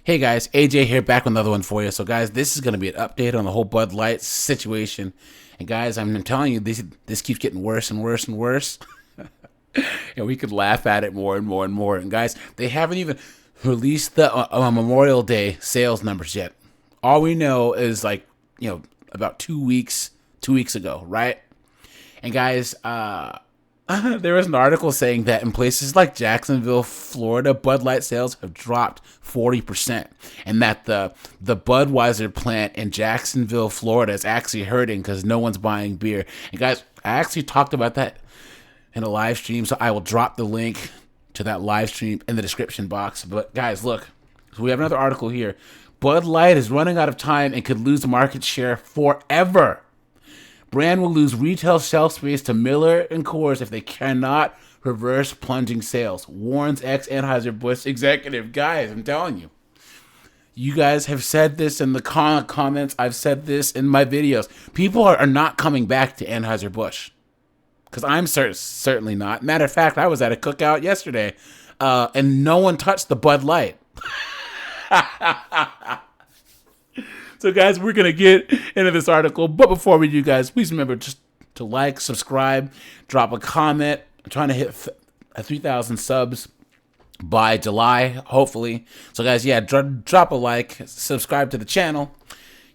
Hey guys, AJ here, back with another one for you. So guys, this is going to be an update on the whole Bud Light situation. And guys, I'm telling you, this keeps getting worse and worse and worse. And we could laugh at it more and more and more. And guys, they haven't even released the Memorial Day sales numbers yet. All we know is about 2 weeks ago, right? And guys, there was an article saying that in places like Jacksonville, Florida, Bud Light sales have dropped 40%, and that the Budweiser plant in Jacksonville, Florida is actually hurting because no one's buying beer. And guys, I actually talked about that in a live stream, so I will drop the link to that live stream in the description box. But guys, look, so we have another article here. Bud Light is running out of time and could lose market share forever. Brand will lose retail shelf space to Miller and Coors if they cannot reverse plunging sales, warns ex-Anheuser-Busch executive. Guys, I'm telling you. You guys have said this in the comments. I've said this in my videos. People are not coming back to Anheuser-Busch. Because I'm certainly not. Matter of fact, I was at a cookout yesterday, and no one touched the Bud Light. So, guys, we're going to get into this article. But before we do, guys, please remember just to like, subscribe, drop a comment. I'm trying to hit 3,000 subs by July, hopefully. So, guys, yeah, drop a like, subscribe to the channel,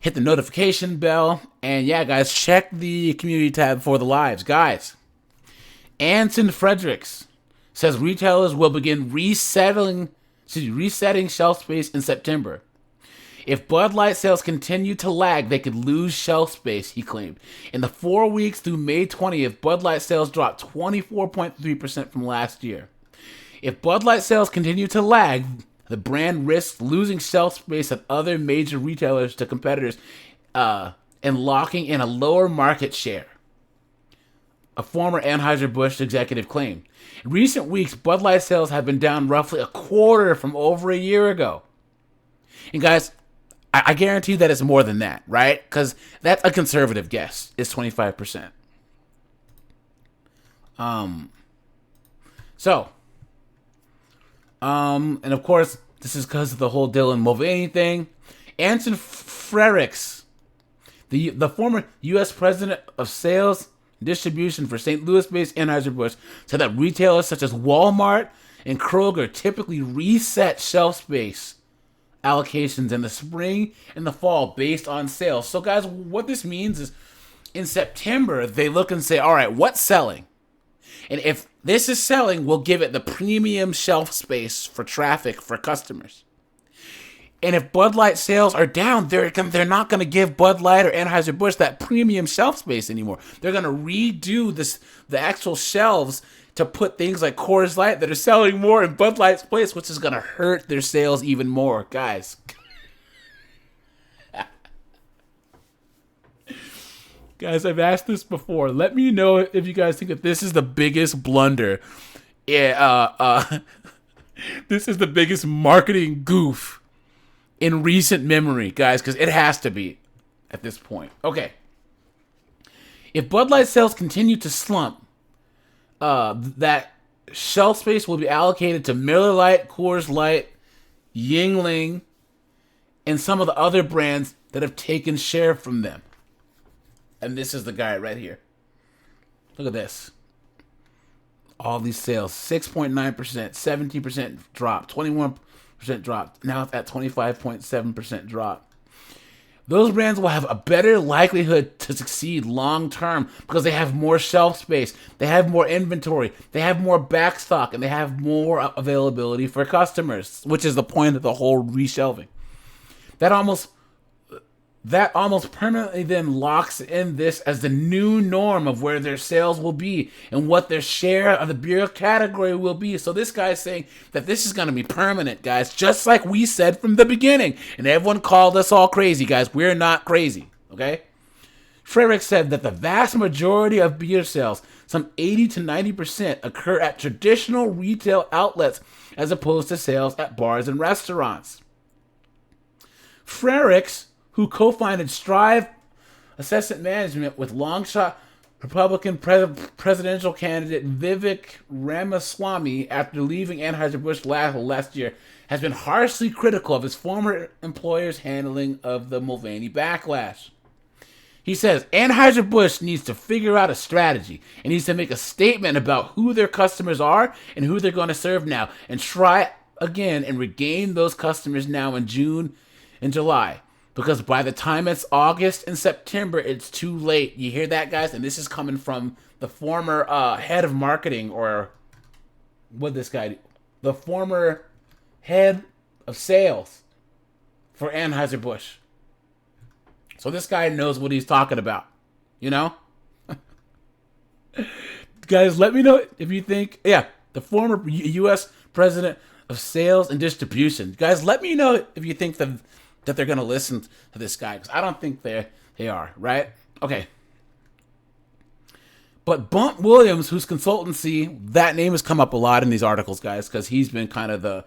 hit the notification bell. And, yeah, guys, check the community tab for the lives. Guys, Anson Fredericks says retailers will begin resetting shelf space in September. If Bud Light sales continue to lag, they could lose shelf space, he claimed. In the 4 weeks through May 20th, Bud Light sales dropped 24.3% from last year. If Bud Light sales continue to lag, the brand risks losing shelf space at other major retailers to competitors and locking in a lower market share, a former Anheuser-Busch executive claimed. In recent weeks, Bud Light sales have been down roughly a quarter from over a year ago. And guys, I guarantee that it's more than that, right? Because that's a conservative guess. It's 25%. And of course, this is because of the whole Dylan Mulvaney thing. Anson Fredericks, the former U.S. president of sales distribution for St. Louis-based Anheuser-Busch, said that retailers such as Walmart and Kroger typically reset shelf space allocations in the spring and the fall based on sales. So, guys, what this means is in September, they look and say, all right, what's selling? And if this is selling, we'll give it the premium shelf space for traffic for customers. And if Bud Light sales are down, they're not going to give Bud Light or Anheuser-Busch that premium shelf space anymore. They're going to redo the actual shelves to put things like Coors Light that are selling more in Bud Light's place, which is going to hurt their sales even more. Guys. Guys, I've asked this before. Let me know if you guys think that this is the biggest blunder. Yeah, this is the biggest marketing goof in recent memory, guys, because it has to be at this point. Okay. If Bud Light sales continue to slump, that shelf space will be allocated to Miller Lite, Coors Light, Yingling, and some of the other brands that have taken share from them. And this is the guy right here. Look at this. All these sales, 6.9%, 17% drop, 21% drop. Now it's at 25.7% drop. Those brands will have a better likelihood to succeed long term because they have more shelf space, they have more inventory, they have more backstock, and they have more availability for customers, which is the point of the whole reshelving. That almost permanently then locks in this as the new norm of where their sales will be and what their share of the beer category will be. So this guy's saying that this is going to be permanent, guys, just like we said from the beginning. And everyone called us all crazy, guys. We're not crazy, okay? Frederick said that the vast majority of beer sales, some 80 to 90%, occur at traditional retail outlets as opposed to sales at bars and restaurants. Fredericks, who co-founded Strive Asset Management with Longshot Republican presidential candidate Vivek Ramaswamy, after leaving Anheuser-Busch last year, has been harshly critical of his former employer's handling of the Mulvaney backlash. He says Anheuser-Busch needs to figure out a strategy and needs to make a statement about who their customers are and who they're going to serve now, and try again and regain those customers now in June and July. Because by the time it's August and September, it's too late. You hear that, guys? And this is coming from the former head of marketing, or what this guy do? The former head of sales for Anheuser-Busch. So this guy knows what he's talking about, you know? Guys, let me know if you think, the former U.S. president of sales and distribution. Guys, let me know if you think that they're going to listen to this guy, because I don't think they are, right? Okay. But Bump Williams, whose consultancy, that name has come up a lot in these articles, guys, because he's been kind of the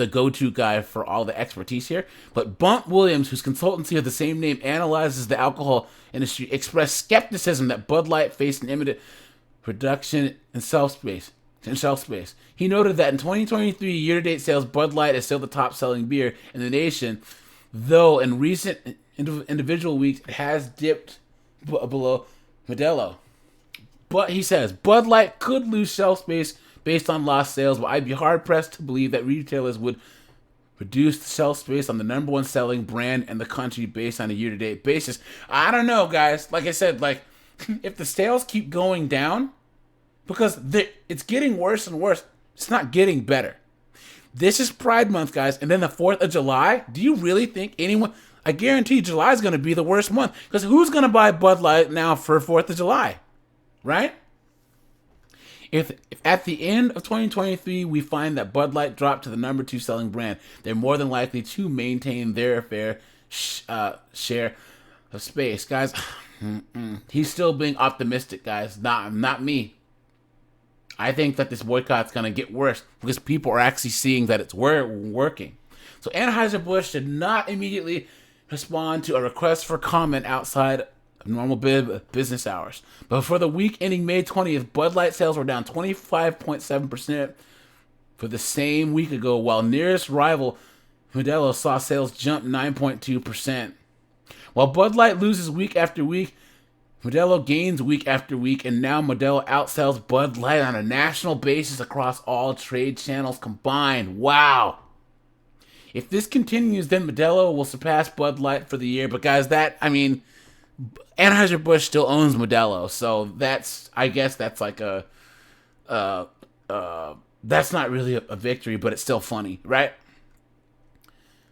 go-to guy for all the expertise here. But Bump Williams, whose consultancy of the same name analyzes the alcohol industry, expressed skepticism that Bud Light faced an imminent reduction in shelf space. He noted that in 2023 year-to-date sales, Bud Light is still the top-selling beer in the nation, though in recent individual weeks it has dipped below Modelo. But he says Bud Light could lose shelf space based on lost sales, but I'd be hard-pressed to believe that retailers would reduce the shelf space on the number one selling brand in the country based on a year-to-date basis. I don't know, guys. Like I said, if the sales keep going down, because it's getting worse and worse. It's not getting better. This is Pride Month, guys, and then the 4th of July. Do you really think anyone... I guarantee July is going to be the worst month, because who's going to buy Bud Light now for 4th of July? Right? If at the end of 2023 we find that Bud Light dropped to the number 2 selling brand, they're more than likely to maintain their fair share of space. Guys, he's still being optimistic, guys. Not me. I think that this boycott's going to get worse because people are actually seeing that it's working. So Anheuser-Busch did not immediately respond to a request for comment outside of normal business hours. But for the week ending May 20th, Bud Light sales were down 25.7% for the same week ago, while nearest rival Modelo saw sales jump 9.2%. While Bud Light loses week after week, Modelo gains week after week, and now Modelo outsells Bud Light on a national basis across all trade channels combined. Wow. If this continues, then Modelo will surpass Bud Light for the year. But guys, Anheuser-Busch still owns Modelo, so I guess that's like that's not really a victory, but it's still funny, right?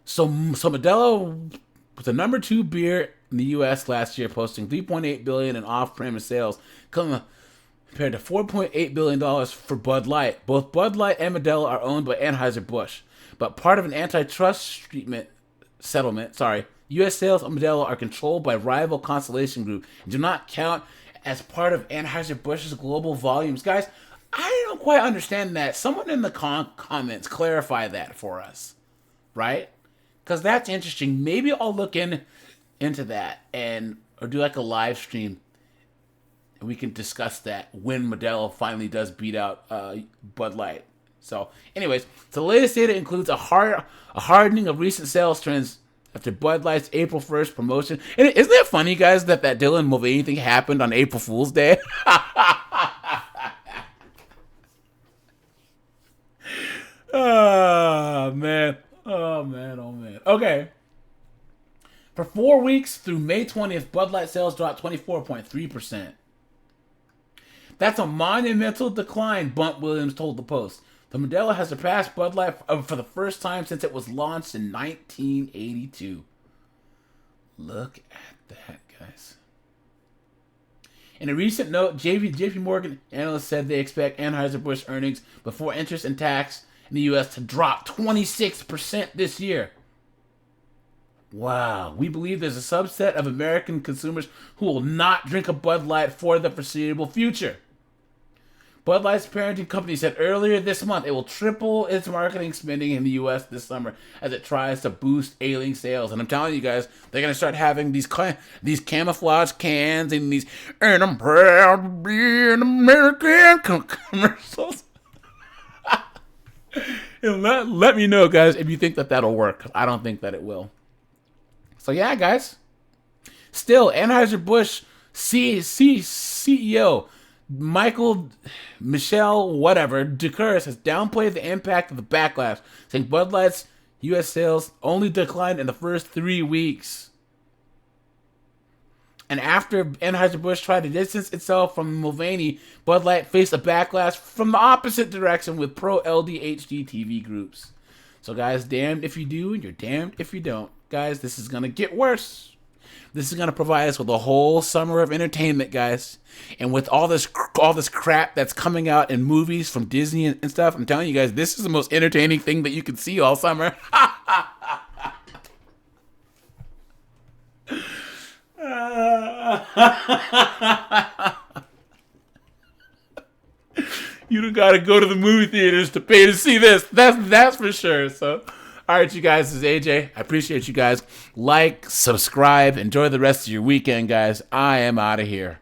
So Modelo was the number 2 beer in the U.S. last year, posting $3.8 billion in off-premise sales, compared to $4.8 billion for Bud Light. Both Bud Light and Modelo are owned by Anheuser-Busch, but part of an antitrust settlement, U.S. sales of Modelo are controlled by rival Constellation Group and do not count as part of Anheuser-Busch's global volumes. Guys, I don't quite understand that. Someone in the comments clarify that for us, right? Because that's interesting. Maybe I'll look into that or do like a live stream, and we can discuss that when Modelo finally does beat out Bud Light. So anyways, the latest data includes a hardening of recent sales trends after Bud Light's April 1st promotion. And isn't it funny, guys, that Dylan Mulvaney thing happened on April Fool's Day? Oh man. Okay. For 4 weeks through May 20th, Bud Light sales dropped 24.3%. That's a monumental decline, Bump Williams told the Post. The Modelo has surpassed Bud Light for the first time since it was launched in 1982. Look at that, guys. In a recent note, JP Morgan analysts said they expect Anheuser-Busch earnings before interest and tax in the U.S. to drop 26% this year. Wow. We believe there's a subset of American consumers who will not drink a Bud Light for the foreseeable future. Bud Light's parenting company said earlier this month it will triple its marketing spending in the U.S. this summer as it tries to boost ailing sales. And I'm telling you guys, they're going to start having these camouflage cans and these, and I'm proud to be an American commercials. And let me know, guys, if you think that that'll work. I don't think that it will. So, yeah, guys. Still, Anheuser-Busch CEO Michelle DeCurse has downplayed the impact of the backlash, saying Bud Light's U.S. sales only declined in the first 3 weeks. And after Anheuser-Busch tried to distance itself from Mulvaney, Bud Light faced a backlash from the opposite direction with pro-LDHD TV groups. So, guys, damned if you do, and you're damned if you don't. Guys, this is going to get worse. This is going to provide us with a whole summer of entertainment, guys. And with all this crap that's coming out in movies from Disney and stuff, I'm telling you guys, this is the most entertaining thing that you can see all summer. You don't got to go to the movie theaters to pay to see this. That's for sure. So, all right, you guys, this is AJ. I appreciate you guys. Like, subscribe, enjoy the rest of your weekend, guys. I am out of here.